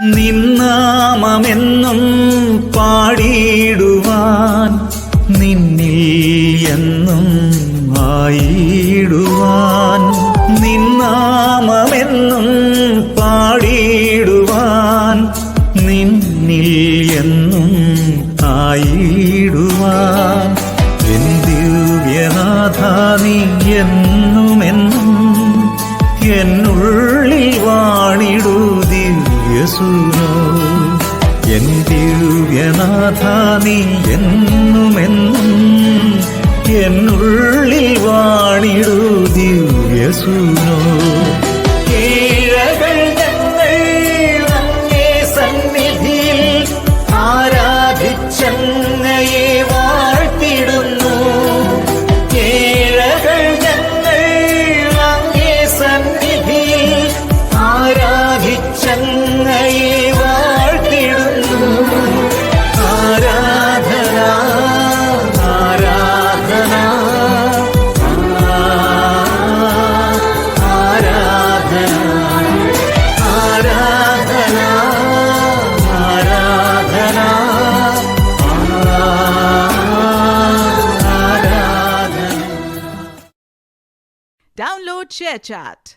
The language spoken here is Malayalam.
നിന്നാമമെന്നും പാടിയിടുവാൻ നിന്നിൽ എന്നും ആയിടുവാൻ. നിന്നാമമെന്നും പാടിയിടുവാൻ നിന്നിൽ എന്നും ആയിടുവാൻ. എൻ ദിവ്യനാഥ നീ എന്നുമെന്നും എന്നുള്ളിൽ വാണിടൂ ദിവ്യസൂനോ. എൻ ദിവ്യനാഥ നീ എന്നുമെന്നും എന്നുള്ളിൽ വാണിടൂ ദിവ്യസൂനോ. കീഴകൾ ഞങ്ങൾ അങ്ങേ സന്നിധിയിൽ ആരാധിച്ചങ്ങയെ വാഴ്ത്തിടുന്നു. കീഴകൾ ഞങ്ങൾ അങ്ങേ സന്നിധിയിൽ ആരാധിച്ചങ്ങയെ വാഴ്ത്തിടുന്നു. ആരാധന ആരാധന ആരാധന ആരാധന ആരാധന ആരാധന. Download ShareChat.